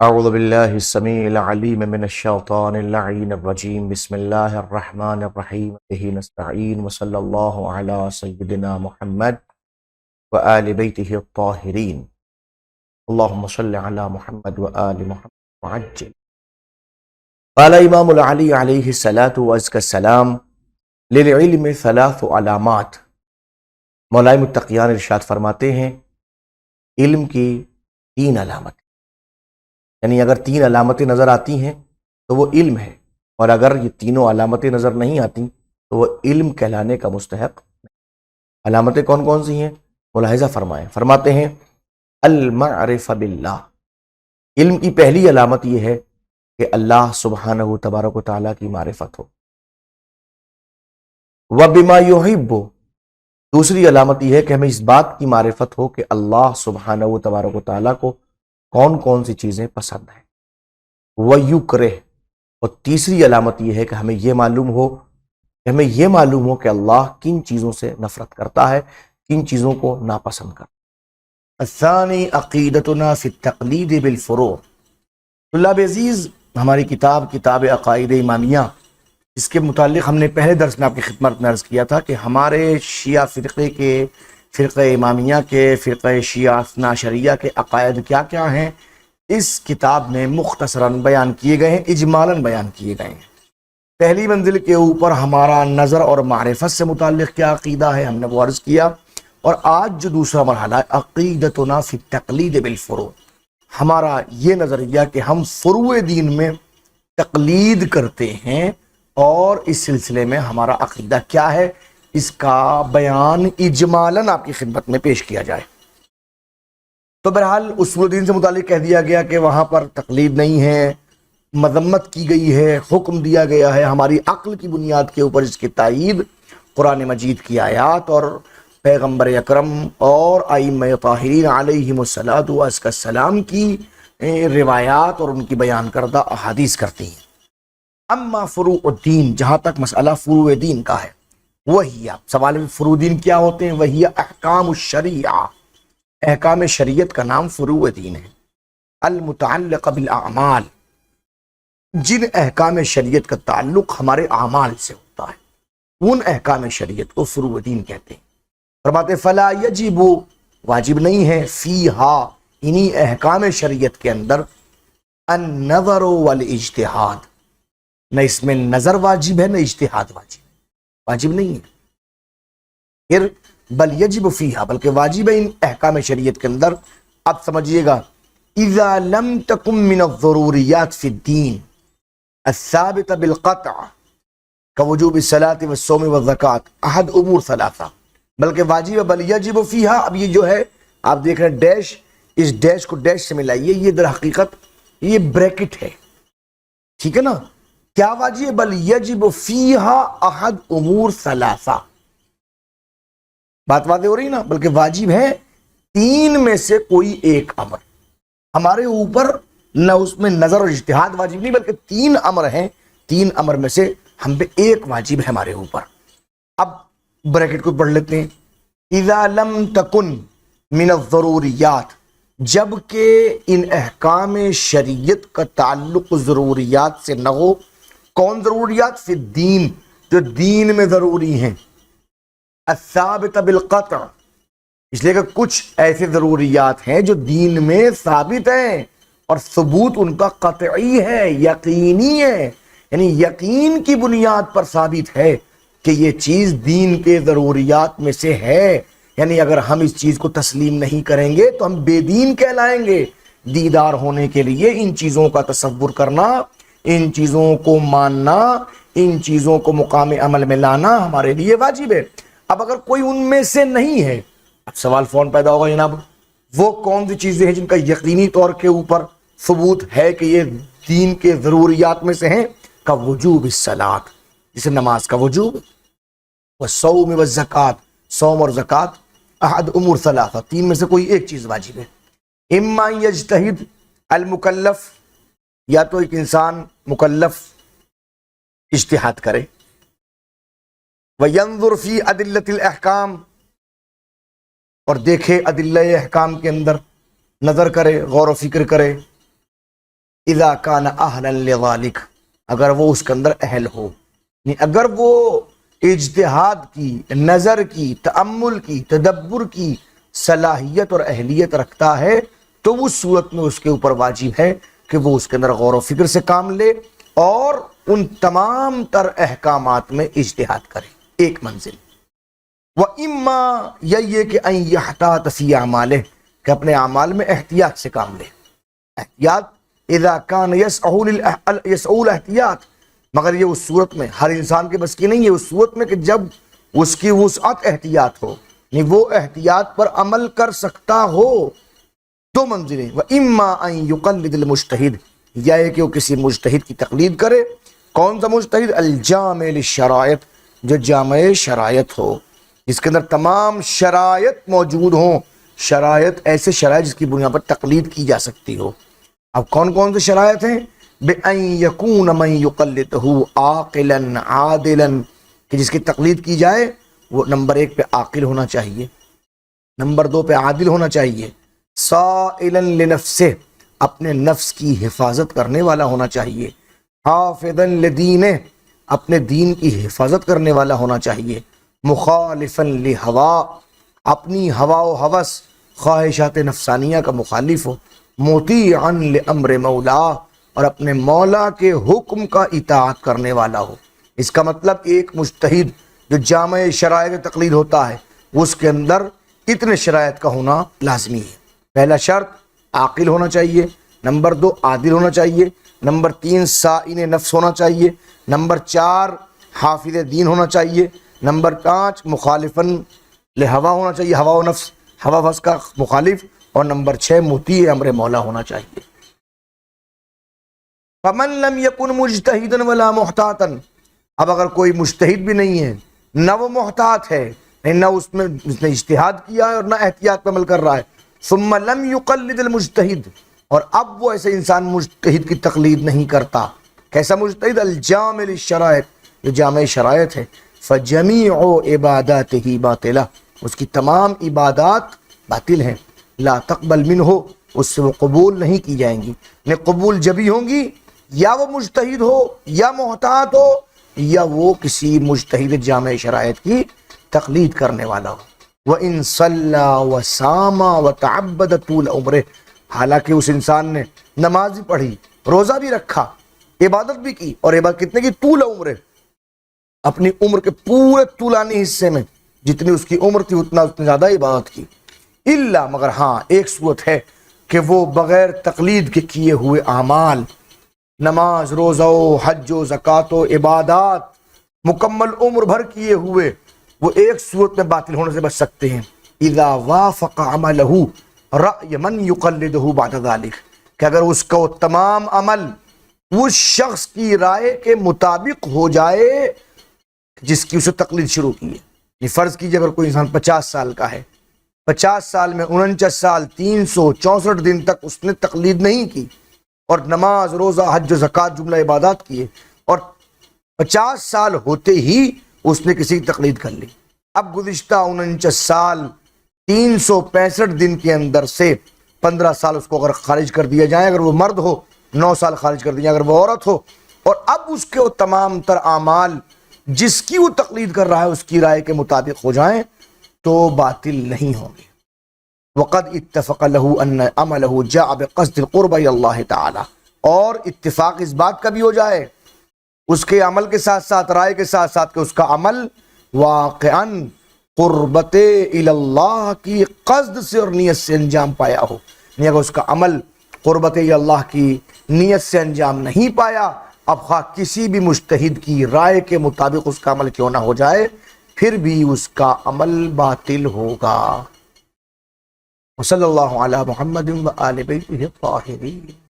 اعوذ باللہ السمیع العلیم من الشیطان اللعین الرجیم بسم اللہ الرحمن الرحیم بہ نستعین وصلی اللہ علی سیدنا محمد وآل بیتہ الطاہرین اللہم صلی علی محمد وآل محمد وعجل. قال امام العلی علیہ الصلاۃ والسلام للعلم ثلاث علامات. مولائے متقیان ارشاد فرماتے ہیں علم کی تین علامت، یعنی اگر تین علامتیں نظر آتی ہیں تو وہ علم ہے، اور اگر یہ تینوں علامتیں نظر نہیں آتی تو وہ علم کہلانے کا مستحق نہیں. علامتیں کون کون سی ہیں؟ ملاحظہ فرمائیں. فرماتے ہیں المعرفہ باللہ. علم کی پہلی علامت یہ ہے کہ اللہ سبحانہ تبارک و تعالیٰ کی معرفت ہو. وبما یحب. دوسری علامت یہ ہے کہ ہمیں اس بات کی معرفت ہو کہ اللہ سبحانہ تبارک و تعالیٰ کو کون کون سی چیزیں پسند ہیں. وَيُكْرِهْ. اور تیسری علامت یہ ہے کہ ہمیں یہ معلوم ہو کہ اللہ کن چیزوں سے نفرت کرتا ہے، کن چیزوں کو ناپسند کرتا ہے. الثانی عقیدتنا فی التقلید بالفروع. طلاب عزیز، ہماری کتاب عقائد امامیہ، اس کے متعلق ہم نے پہلے درس میں آپ کی خدمت میں عرض کیا تھا کہ ہمارے شیعہ فرقہ امامیہ کے، فرقہ شیعہ اثنا عشریہ کے عقائد کیا کیا ہیں، اس کتاب میں مختصراً بیان کیے گئے ہیں، اجمالاً بیان کیے گئے ہیں. پہلی منزل کے اوپر ہمارا نظر اور معرفت سے متعلق کیا عقیدہ ہے ہم نے وہ عرض کیا، اور آج جو دوسرا مرحلہ ہے عقیدتنا فی التقلید بالفروع، ہمارا یہ نظریہ کہ ہم فروع دین میں تقلید کرتے ہیں، اور اس سلسلے میں ہمارا عقیدہ کیا ہے، اس کا بیان اجمالاً آپ کی خدمت میں پیش کیا جائے. تو بہرحال اصول دین سے متعلق کہہ دیا گیا کہ وہاں پر تقلید نہیں ہے، مذمت کی گئی ہے، حکم دیا گیا ہے ہماری عقل کی بنیاد کے اوپر اس کی تائید قرآن مجید کی آیات اور پیغمبر اکرم اور ائمہ طاہرین علیہم السلام کی روایات اور ان کی بیان کردہ احادیث کرتی ہیں. اما فروع الدین، جہاں تک مسئلہ فروع دین کا ہے، وہی سوال میں فروع دین کیا ہوتے ہیں؟ وہی احکام الشریعہ، احکام شریعت کا نام فروع دین ہے. المتعلق بالاعمال، جن احکام شریعت کا تعلق ہمارے اعمال سے ہوتا ہے، ان احکام شریعت کو فروع دین کہتے ہیں. فرماتے فلا یجب، واجب نہیں ہے، فیہا، انہی احکام شریعت کے اندر، النظر والاجتہاد، نہ اس میں نظر واجب ہے نہ اجتہاد واجب نہیں ہے. پھر بل یجب فیہا، بلکہ واجب ہے ان احکام شریعت کے اندر. اب سمجھیے گا، اذا لم تکن من الضروریات فی الدین الثابت بالقطع كوجوب الصلاة والصوم والزکوۃ احد امور ثلاثہ، بلکہ واجب ہے بل یجب فیہا. اب یہ جو ہے آپ دیکھ رہے ہیں ڈیش، اس ڈیش کو ڈیش سے ملائیے، یہ در حقیقت یہ بریکٹ ہے، ٹھیک ہے نا. کیا واجب ہے؟ بل یجب فیہا احد امور ثلاثہ. بات واضح ہو رہی نا؟ بلکہ واجب ہے تین میں سے کوئی ایک امر ہمارے اوپر، نہ اس میں نظر اور اجتہاد واجب نہیں، بلکہ تین امر ہیں، تین امر میں سے ہم پہ ایک واجب ہے ہمارے اوپر. اب بریکٹ کو پڑھ لیتے ہیں. اذا لم تکن من الضروریات، جبکہ ان احکام شریعت کا تعلق ضروریات سے نہ ہو. کون ضروریات؟ فی الدین، جو دین میں ضروری ہیں. الثابت بالقطع، اس لیے کہ کچھ ایسے ضروریات ہیں جو دین میں ثابت ہیں اور ثبوت ان کا قطعی ہے، یقینی ہے، یعنی یقین کی بنیاد پر ثابت ہے کہ یہ چیز دین کے ضروریات میں سے ہے. یعنی اگر ہم اس چیز کو تسلیم نہیں کریں گے تو ہم بے دین کہلائیں گے. دیدار ہونے کے لیے ان چیزوں کا تصور کرنا، ان چیزوں کو ماننا، ان چیزوں کو مقام عمل میں لانا ہمارے لیے واجب ہے. اب اگر کوئی ان میں سے نہیں ہے، اب سوال فون پیدا ہوگا، جناب وہ کون سی چیزیں ہیں جن کا یقینی طور کے اوپر ثبوت ہے کہ یہ دین کے ضروریات میں سے ہیں؟ کا وجوب الصلاۃ، جسے نماز کا وجوب، والصوم والزکوۃ، صوم اور زکوٰۃ، احد امور ثلاثہ، تین میں سے کوئی ایک چیز واجب ہے. اما یجتہد المکلف، یا تو ایک انسان مکلف اجتہاد کرے، وَيَنظُرْ فِي أَدِلَّةِ الْأَحْكَامِ، اور دیکھے ادلہ احکام کے اندر، نظر کرے، غور و فکر کرے. اذا کان اہلا لذالک، اگر وہ اس کے اندر اہل ہو، یعنی اگر وہ اجتہاد کی، نظر کی، تأمل کی، تدبر کی صلاحیت اور اہلیت رکھتا ہے تو اس صورت میں اس کے اوپر واجب ہے کہ وہ اس کے اندر غور و فکر سے کام لے اور ان تمام تر احکامات میں اجتہاد کرے ایک منزل۔ وَإِمَّا یہ کہ أَن يَحْتَاطَ فِي أَعْمَالِهِ، کہ اپنے اعمال میں احتیاط سے کام لے۔ احتیاط اذا کان یسعو الاحتیاط، مگر یہ اس صورت میں ہر انسان کے بس کی نہیں ہے، اس صورت میں کہ جب اس کی وسعت احتیاط ہو، یعنی وہ احتیاط پر عمل کر سکتا ہو۔ دو منزلیں، وَإِمَّا أَن يُقَلِّدَ الْمُجْتَہِدَ، یا کہ وہ کسی مجتہد کی تقلید کرے۔ کون سا مجتہد؟ الجامع للشرائط، جو جامع شرائط ہو، جس کے اندر تمام شرائط موجود ہوں، شرائط ایسے شرائط جس کی بنیاد پر تقلید کی جا سکتی ہو۔ اب کون کون سے شرائط ہیں؟ بِأَن يَكُونَ مَن يُقَلِّدُهُ عَاقِلًا عَادِلًا، کہ جس کی تقلید کی جائے وہ نمبر 1 پہ عاقل ہونا چاہیے، نمبر 2 پہ عادل ہونا چاہیے، صائلاً لنفسه، اپنے نفس کی حفاظت کرنے والا ہونا چاہیے، حافظاً لدینہ، اپنے دین کی حفاظت کرنے والا ہونا چاہیے، مخالفاً لہوا، اپنی ہوا و ہوس خواہشات نفسانیہ کا مخالف ہو، مطیعاً لامر مولا، اور اپنے مولا کے حکم کا اطاعت کرنے والا ہو۔ اس کا مطلب ایک مجتہد جو جامع شرائط تقلید ہوتا ہے اس کے اندر اتنے شرائط کا ہونا لازمی ہے۔ پہلا شرط عاقل ہونا چاہیے، نمبر 2 عادل ہونا چاہیے، نمبر 3 صائن نفس ہونا چاہیے، نمبر 4 حافظ دین ہونا چاہیے، نمبر 5 مخالفاً لہوا ہونا چاہیے، ہوا و نفس، ہوا و نفس کا مخالف، اور نمبر 6 مطیع امر مولا ہونا چاہیے۔ فمن لم یکن مجتہدا ولا محتاطا، اب اگر کوئی مجتہد بھی نہیں ہے، نہ وہ محتاط ہے، نہ اس نے اجتہاد کیا ہے اور نہ احتیاط پہ عمل کر رہا ہے، ثم لم یقلد المجتہد، اور اب وہ ایسے انسان مجتہد کی تقلید نہیں کرتا۔ کیسا مجتہد؟ الجامع للشرائط، جو جامع شرائط ہے، فجمیع عباداتہ باطلہ، اس کی تمام عبادات باطل ہیں، لا تقبل منہ، اس سے وہ قبول نہیں کی جائیں گی۔ نے قبول جبھی ہوں گی یا وہ مجتہد ہو یا محتاط ہو یا وہ کسی مجتہد جامع شرائط کی تقلید کرنے والا ہو۔ وَإِن صَلَّى وَصَامَ وَتَعَبَّدَ طُولَ عُمرِهِ، حالانکہ اس انسان نے نماز بھی پڑھی، روزہ بھی رکھا، عبادت بھی کی، اور عبادت کتنے کی؟ طول عمر، اپنی عمر کے پورے طولانی حصے میں جتنی اس کی عمر تھی اتنا زیادہ عبادت کی، الا، مگر ہاں ایک صورت ہے کہ وہ بغیر تقلید کے کیے ہوئے اعمال، نماز، روزہ و حج و زکوٰۃ و عبادات مکمل عمر بھر کیے ہوئے، وہ ایک صورت میں باطل ہونے سے بچ سکتے ہیں، اذا وافق عملہ رأی من یقلدہ بعد ذلک، کہ اگر اس کا وہ تمام عمل اس شخص کی رائے کے مطابق ہو جائے جس کی اسے تقلید شروع کی ہے۔ یہ فرض کیجئے اگر کوئی انسان 50 سال کا ہے، 50 سال میں 49 سال 364 دن تک اس نے تقلید نہیں کی اور نماز، روزہ، حج و زکوٰۃ جملہ عبادات کیے، اور 50 سال ہوتے ہی اس نے کسی کی تقلید کر لی۔ اب گزشتہ 49 سال 365 دن کے اندر سے 15 سال اس کو اگر خارج کر دیا جائے، اگر وہ مرد ہو 9 سال خارج کر دیا اگر وہ عورت ہو، اور اب اس کے وہ تمام تر اعمال جس کی وہ تقلید کر رہا ہے اس کی رائے کے مطابق ہو جائیں تو باطل نہیں ہوں گے۔ وقد اتفق له ان عمله جاء بقصد القرب الى اللہ تعالی، اور اتفاق اس بات کا بھی ہو جائے اس کے عمل کے ساتھ ساتھ، رائے کے ساتھ ساتھ، کہ اس کا عمل واقعاً قربت الی اللہ کی قصد سے اور نیت سے انجام پایا ہو، یعنی اگر اس کا عمل قربت الی اللہ کی نیت سے انجام نہیں پایا، اب خواہ کسی بھی مجتہد کی رائے کے مطابق اس کا عمل کیوں نہ ہو جائے، پھر بھی اس کا عمل باطل ہوگا۔ وصلی اللہ علی محمد و آل بیتہ الطاہرین۔